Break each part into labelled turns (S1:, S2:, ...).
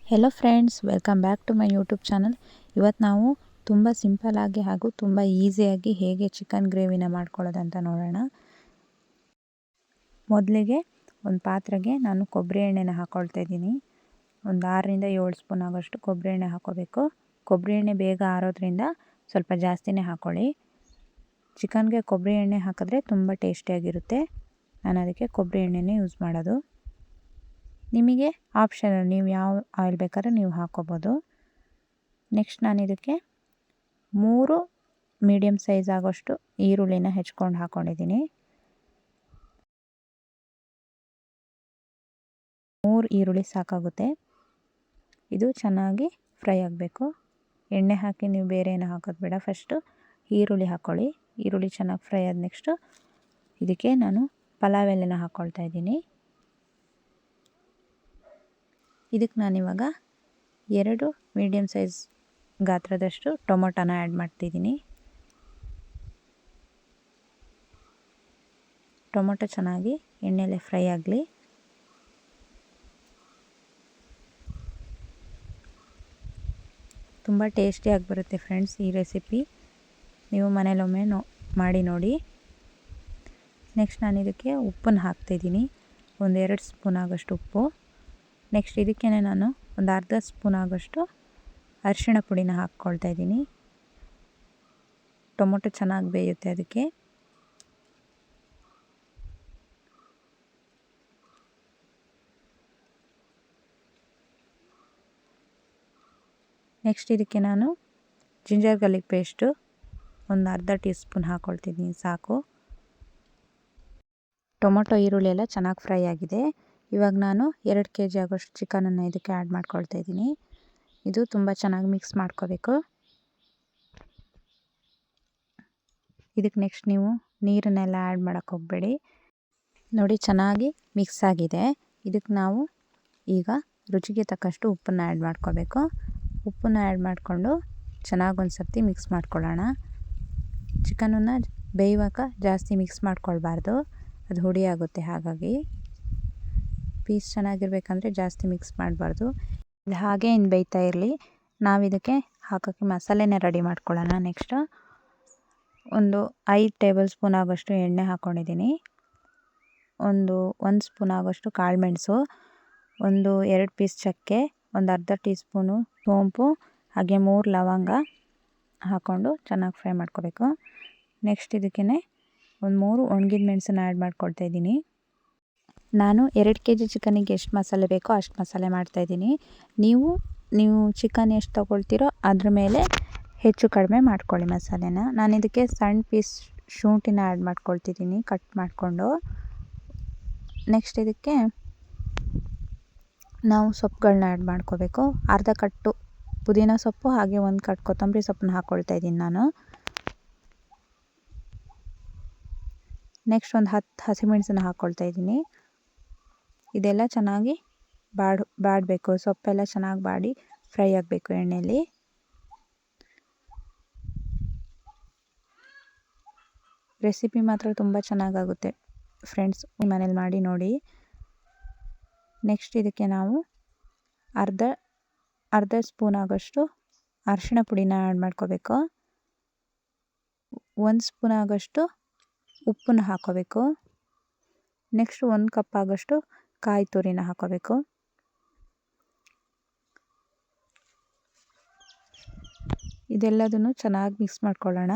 S1: Hello friends, welcome back to my YouTube channel. ಇವತ್ತು ನಾವು ತುಂಬ ಸಿಂಪಲ್ಲಾಗಿ ಹಾಗೂ ತುಂಬ ಈಸಿಯಾಗಿ ಹೇಗೆ ಚಿಕನ್ ಗ್ರೇವಿನ ಮಾಡ್ಕೊಳ್ಳೋದಂತ ನೋಡೋಣ. ಮೊದಲಿಗೆ ಒಂದು ಪಾತ್ರೆಗೆ ನಾನು ಕೊಬ್ಬರಿ ಎಣ್ಣೆನ ಹಾಕ್ಕೊಳ್ತಾ ಇದ್ದೀನಿ. ಒಂದು 6ರಿಂದ 7 ಸ್ಪೂನ್ ಆಗೋಷ್ಟು ಕೊಬ್ಬರಿ ಎಣ್ಣೆ ಹಾಕ್ಕೋಬೇಕು. ಕೊಬ್ಬರಿ ಎಣ್ಣೆ ಬೇಗ ಆರೋದ್ರಿಂದ ಸ್ವಲ್ಪ ಜಾಸ್ತಿನೇ ಹಾಕ್ಕೊಳ್ಳಿ. ಚಿಕನ್ಗೆ ಕೊಬ್ಬರಿ ಎಣ್ಣೆ ಹಾಕಿದ್ರೆ ತುಂಬ ಟೇಸ್ಟಿಯಾಗಿರುತ್ತೆ. ನಾನು ಅದಕ್ಕೆ ಕೊಬ್ಬರಿ ಎಣ್ಣೆನೇ ಯೂಸ್ ಮಾಡೋದು. ನಿಮಗೆ ಆಪ್ಷನಲ್, ನೀವು ಯಾವ ಆಯಿಲ್ ಬೇಕಾದ್ರೆ ನೀವು ಹಾಕ್ಕೋಬೋದು. ನೆಕ್ಸ್ಟ್ ನಾನು ಇದಕ್ಕೆ 3 ಮೀಡಿಯಮ್ ಸೈಜ್ ಆಗೋಷ್ಟು ಈರುಳ್ಳಿನ ಹೆಚ್ಕೊಂಡು ಹಾಕ್ಕೊಂಡಿದ್ದೀನಿ. 3 ಈರುಳ್ಳಿ ಸಾಕಾಗುತ್ತೆ. ಇದು ಚೆನ್ನಾಗಿ ಫ್ರೈ ಆಗಬೇಕು. ಎಣ್ಣೆ ಹಾಕಿ ನೀವು ಬೇರೆ ಏನೋ ಹಾಕೋದು ಬೇಡ. ಫಸ್ಟು ಈರುಳ್ಳಿ ಹಾಕ್ಕೊಳ್ಳಿ. ಈರುಳ್ಳಿ ಚೆನ್ನಾಗಿ ಫ್ರೈ ಆದ ನೆಕ್ಸ್ಟು ಇದಕ್ಕೆ ನಾನು ಪಲಾವ್ ಎಲೆನ ಹಾಕ್ಕೊಳ್ತಾ ಇದ್ದೀನಿ. ಇದಕ್ಕೆ ನಾನಿವಾಗ 2 ಮೀಡಿಯಮ್ ಸೈಜ್ ಗಾತ್ರದಷ್ಟು ಟೊಮೊಟೊನ ಆ್ಯಡ್ ಮಾಡ್ತಿದ್ದೀನಿ. ಟೊಮೊಟೊ ಚೆನ್ನಾಗಿ ಎಣ್ಣೆಲೆ ಫ್ರೈ ಆಗಲಿ. ತುಂಬ ಟೇಸ್ಟಿಯಾಗಿ ಬರುತ್ತೆ ಫ್ರೆಂಡ್ಸ್ ಈ ರೆಸಿಪಿ. ನೀವು ಮನೇಲೊಮ್ಮೆ ಮಾಡಿ ನೋಡಿ. ನೆಕ್ಸ್ಟ್ ನಾನು ಇದಕ್ಕೆ ಉಪ್ಪನ್ನು ಹಾಕ್ತಿದ್ದೀನಿ. ಒಂದು 2 ಸ್ಪೂನ್ ಆಗೋಷ್ಟು ಉಪ್ಪು. ನೆಕ್ಸ್ಟ್ ಇದಕ್ಕೆ ನಾನು ಒಂದು ಅರ್ಧ ಸ್ಪೂನ್ ಆಗೋಷ್ಟು ಅರಿಶಿಣ ಪುಡಿನ ಹಾಕ್ಕೊಳ್ತಾ ಇದ್ದೀನಿ. ಟೊಮೊಟೊ ಚೆನ್ನಾಗಿ ಬೇಯುತ್ತೆ ಅದಕ್ಕೆ. ನೆಕ್ಸ್ಟ್ ಇದಕ್ಕೆ ನಾನು ಜಿಂಜರ್ ಗಾರ್ಲಿಕ್ ಪೇಸ್ಟು ಒಂದು ಅರ್ಧ ಟೀ ಸ್ಪೂನ್ ಹಾಕ್ಕೊಳ್ತಿದ್ದೀನಿ ಸಾಕು. ಟೊಮೊಟೊ ಈರುಳ್ಳಿ ಎಲ್ಲ ಚೆನ್ನಾಗಿ ಫ್ರೈ ಆಗಿದೆ. ಇವಾಗ ನಾನು 2 kg ಆಗೋಷ್ಟು ಚಿಕನನ್ನು ಇದಕ್ಕೆ ಆ್ಯಡ್ ಮಾಡ್ಕೊಳ್ತಾ ಇದ್ದೀನಿ. ಇದು ತುಂಬ ಚೆನ್ನಾಗಿ ಮಿಕ್ಸ್ ಮಾಡ್ಕೋಬೇಕು. ಇದಕ್ಕೆ ನೆಕ್ಸ್ಟ್ ನೀವು ನೀರನ್ನೆಲ್ಲ ಆ್ಯಡ್ ಮಾಡೋಕ್ಕೆ ಹೋಗಬೇಡಿ. ನೋಡಿ ಚೆನ್ನಾಗಿ ಮಿಕ್ಸ್ ಆಗಿದೆ. ಇದಕ್ಕೆ ನಾವು ಈಗ ರುಚಿಗೆ ತಕ್ಕಷ್ಟು ಉಪ್ಪನ್ನು ಆ್ಯಡ್ ಮಾಡ್ಕೋಬೇಕು. ಉಪ್ಪನ್ನು ಆ್ಯಡ್ ಮಾಡಿಕೊಂಡು ಚೆನ್ನಾಗಿ ಒಂದು ಸರ್ತಿ ಮಿಕ್ಸ್ ಮಾಡ್ಕೊಳ್ಳೋಣ. ಚಿಕನನ್ನು ಬೇಯುವಾಗ ಜಾಸ್ತಿ ಮಿಕ್ಸ್ ಮಾಡ್ಕೊಳ್ಬಾರ್ದು, ಅದು ಹುಳಿ ಆಗುತ್ತೆ. ಹಾಗಾಗಿ ಪೀಸ್ ಚೆನ್ನಾಗಿರ್ಬೇಕಂದ್ರೆ ಜಾಸ್ತಿ ಮಿಕ್ಸ್ ಮಾಡಬಾರ್ದು. ಇದು ಹಾಗೆ ಇನ್ನು ಬೇಯ್ತಾ ಇರಲಿ. ನಾವು ಇದಕ್ಕೆ ಹಾಕೋಕ್ಕೆ ಮಸಾಲೆನ ರೆಡಿ ಮಾಡ್ಕೊಳ್ಳೋಣ. ನೆಕ್ಸ್ಟು ಒಂದು 5 ಟೇಬಲ್ ಸ್ಪೂನ್ ಆಗೋಷ್ಟು ಎಣ್ಣೆ ಹಾಕ್ಕೊಂಡಿದ್ದೀನಿ. ಒಂದು 1 ಸ್ಪೂನ್ ಆಗೋಷ್ಟು ಕಾಳುಮೆಣಸು, ಒಂದು 2 ಪೀಸ್ ಚಕ್ಕೆ, ಒಂದು ಅರ್ಧ ಟೀ ಸ್ಪೂನು ಸೋಂಪು, ಹಾಗೆ 3 ಲವಂಗ ಹಾಕ್ಕೊಂಡು ಚೆನ್ನಾಗಿ ಫ್ರೈ ಮಾಡ್ಕೋಬೇಕು. ನೆಕ್ಸ್ಟ್ ಇದಕ್ಕೆ ಒಂದು 3 ಒಣಗಿದ ಮೆಣಸನ್ನ ಆ್ಯಡ್ ಮಾಡ್ಕೊಳ್ತಾ ಇದ್ದೀನಿ. ನಾನು 2 kg ಚಿಕನಿಗೆ ಎಷ್ಟು ಮಸಾಲೆ ಬೇಕೋ ಅಷ್ಟು ಮಸಾಲೆ ಮಾಡ್ತಾಯಿದ್ದೀನಿ. ನೀವು ಚಿಕನ್ ಎಷ್ಟು ತೊಗೊಳ್ತೀರೋ ಅದ್ರ ಮೇಲೆ ಹೆಚ್ಚು ಕಡಿಮೆ ಮಾಡ್ಕೊಳ್ಳಿ ಮಸಾಲೆನ. ನಾನು ಇದಕ್ಕೆ ಸಣ್ಣ ಪೀಸ್ ಶುಂಠಿನ ಆ್ಯಡ್ ಮಾಡ್ಕೊಳ್ತಿದ್ದೀನಿ ಕಟ್ ಮಾಡಿಕೊಂಡು. ನೆಕ್ಸ್ಟ್ ಇದಕ್ಕೆ ನಾವು ಸೊಪ್ಪುಗಳನ್ನ ಆ್ಯಡ್ ಮಾಡ್ಕೋಬೇಕು. ಅರ್ಧ ಕಟ್ಟು ಪುದೀನ ಸೊಪ್ಪು ಹಾಗೆ 1 ಕಟ್ ಕೊತ್ತಂಬರಿ ಸೊಪ್ಪನ್ನ ಹಾಕ್ಕೊಳ್ತಾ ಇದ್ದೀನಿ ನಾನು. ನೆಕ್ಸ್ಟ್ ಒಂದು 10 ಹಸಿಮೆಣಸನ್ನ ಹಾಕ್ಕೊಳ್ತಾ ಇದ್ದೀನಿ. ಇದೆಲ್ಲ ಚೆನ್ನಾಗಿ ಬಾಡಬೇಕು. ಸೊಪ್ಪೆಲ್ಲ ಚೆನ್ನಾಗಿ ಬಾಡಿ ಫ್ರೈ ಆಗಬೇಕು ಎಣ್ಣೆಯಲ್ಲಿ. ರೆಸಿಪಿ ಮಾತ್ರ ತುಂಬ ಚೆನ್ನಾಗಾಗುತ್ತೆ ಫ್ರೆಂಡ್ಸ್, ಮನೇಲಿ ಮಾಡಿ ನೋಡಿ. ನೆಕ್ಸ್ಟ್ ಇದಕ್ಕೆ ನಾವು ಅರ್ಧ ಸ್ಪೂನ್ ಆಗೋಷ್ಟು ಅರಿಶಿಣ ಪುಡಿನ ಆ್ಯಡ್ ಮಾಡ್ಕೋಬೇಕು. 1 ಸ್ಪೂನ್ ಆಗೋಷ್ಟು ಉಪ್ಪನ್ನು ಹಾಕ್ಕೋಬೇಕು. ನೆಕ್ಸ್ಟ್ 1 ಕಪ್ ಆಗೋಷ್ಟು ಕಾಯಿ ತುರಿನ ಹಾಕ್ಕೋಬೇಕು. ಇದೆಲ್ಲದನ್ನು ಚೆನ್ನಾಗಿ ಮಿಕ್ಸ್ ಮಾಡ್ಕೊಳ್ಳೋಣ.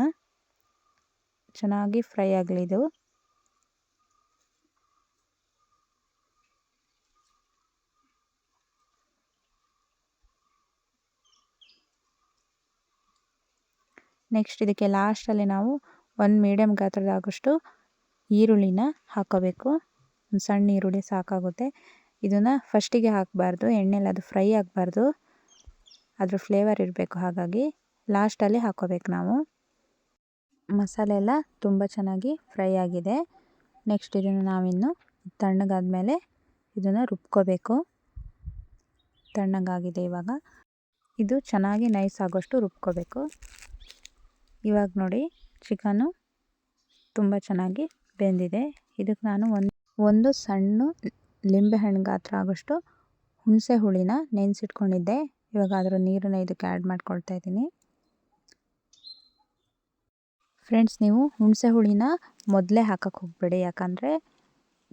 S1: ಚೆನ್ನಾಗಿ ಫ್ರೈ ಆಗಲಿ ಇದು. ನೆಕ್ಸ್ಟ್ ಇದಕ್ಕೆ ಲಾಸ್ಟಲ್ಲಿ ನಾವು 1 ಮೀಡಿಯಮ್ ಗಾತ್ರದಾಗೋಷ್ಟು ಈರುಳ್ಳಿನ ಹಾಕ್ಕೋಬೇಕು. ಒಂದು ಸಣ್ಣ ಈರುಳ್ಳಿ ಸಾಕಾಗುತ್ತೆ. ಇದನ್ನು ಫಸ್ಟಿಗೆ ಹಾಕಬಾರ್ದು, ಎಣ್ಣೆಲಿ ಅದು ಫ್ರೈ ಆಗಬಾರ್ದು, ಅದ್ರ ಫ್ಲೇವರ್ ಇರಬೇಕು. ಹಾಗಾಗಿ ಲಾಸ್ಟಲ್ಲಿ ಹಾಕ್ಕೋಬೇಕು ನಾವು. ಮಸಾಲೆ ಎಲ್ಲ ತುಂಬ ಚೆನ್ನಾಗಿ ಫ್ರೈ ಆಗಿದೆ. ನೆಕ್ಸ್ಟ್ ಇದನ್ನು ನಾವಿನ್ನು ತಣ್ಣಗಾದ್ಮೇಲೆ ಇದನ್ನು ರುಬ್ಕೋಬೇಕು. ತಣ್ಣಗಾಗಿದೆ ಇವಾಗ. ಇದು ಚೆನ್ನಾಗಿ ನೈಸ್ ಆಗೋಷ್ಟು ರುಬ್ಕೋಬೇಕು. ಇವಾಗ ನೋಡಿ ಚಿಕನ್ನು ತುಂಬ ಚೆನ್ನಾಗಿ ಬೆಂದಿದೆ. ಇದಕ್ಕೆ ನಾನು ಒಂದು ಸಣ್ಣ ಲಿಂಬೆಹಣ್ಣು ಗಾತ್ರ ಆಗೋಷ್ಟು ಹುಣಸೆ ಹುಳಿನ ನೆನೆಸಿಟ್ಕೊಂಡಿದ್ದೆ. ಇವಾಗ ಅದರ ನೀರನ್ನು ಇದಕ್ಕೆ ಆ್ಯಡ್ ಮಾಡ್ಕೊಳ್ತಾ ಇದ್ದೀನಿ. ಫ್ರೆಂಡ್ಸ್, ನೀವು ಹುಣಸೆ ಹುಳಿನ ಮೊದಲೇ ಹಾಕಕ್ಕೆ ಹೋಗಬೇಡಿ, ಯಾಕಂದರೆ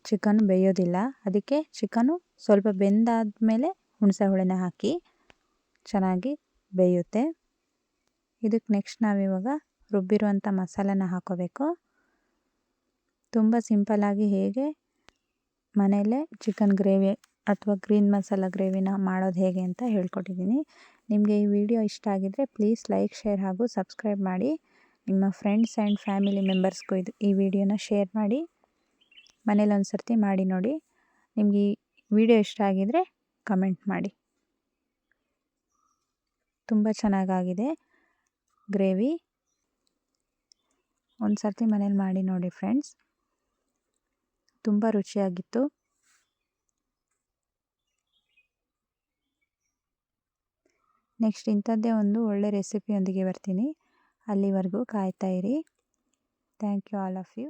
S1: ಚಿಕನ್ ಬೇಯೋದಿಲ್ಲ. ಅದಕ್ಕೆ ಚಿಕನ್ನು ಸ್ವಲ್ಪ ಬೆಂದಾದಮೇಲೆ ಹುಣಸೆ ಹುಳಿನ ಹಾಕಿ ಚೆನ್ನಾಗಿ ಬೇಯುತ್ತೆ. ಇದಕ್ಕೆ ನೆಕ್ಸ್ಟ್ ನಾವಿವಾಗ ರುಬ್ಬಿರುವಂಥ ಮಸಾಲೆನ ಹಾಕೋಬೇಕು. ತುಂಬ ಸಿಂಪಲ್ಲಾಗಿ ಹೇಗೆ ಮನೆಯಲ್ಲೇ ಚಿಕನ್ ಗ್ರೇವಿ ಅಥವಾ ಗ್ರೀನ್ ಮಸಾಲ ಗ್ರೇವಿನ ಮಾಡೋದು ಹೇಗೆ ಅಂತ ಹೇಳ್ಕೊಟ್ಟಿದ್ದೀನಿ. ನಿಮಗೆ ಈ ವಿಡಿಯೋ ಇಷ್ಟ ಆಗಿದ್ದರೆ ಪ್ಲೀಸ್ ಲೈಕ್, ಶೇರ್ ಹಾಗೂ ಸಬ್ಸ್ಕ್ರೈಬ್ ಮಾಡಿ. ನಿಮ್ಮ ಫ್ರೆಂಡ್ಸ್ ಆ್ಯಂಡ್ ಫ್ಯಾಮಿಲಿ ಮೆಂಬರ್ಸ್ಗೂ ಈ ವಿಡಿಯೋನ ಶೇರ್ ಮಾಡಿ. ಮನೇಲಿ ಒಂದು ಸರ್ತಿ ಮಾಡಿ ನೋಡಿ. ನಿಮಗೆ ಈ ವಿಡಿಯೋ ಇಷ್ಟ ಆಗಿದ್ದರೆ ಕಮೆಂಟ್ ಮಾಡಿ. ತುಂಬ ಚೆನ್ನಾಗಾಗಿದೆ ಗ್ರೇವಿ. ಒಂದು ಸರ್ತಿ ಮನೇಲಿ ಮಾಡಿ ನೋಡಿ ಫ್ರೆಂಡ್ಸ್, ತುಂಬ ರುಚಿಯಾಗಿತ್ತು. ನೆಕ್ಸ್ಟ್ ಇಂಥದ್ದೇ ಒಂದು ಒಳ್ಳೆ ರೆಸಿಪಿಯೊಂದಿಗೆ ಬರ್ತೀನಿ. ಅಲ್ಲಿವರೆಗೂ ಕಾಯ್ತಾ ಇರಿ. Thank you all of you.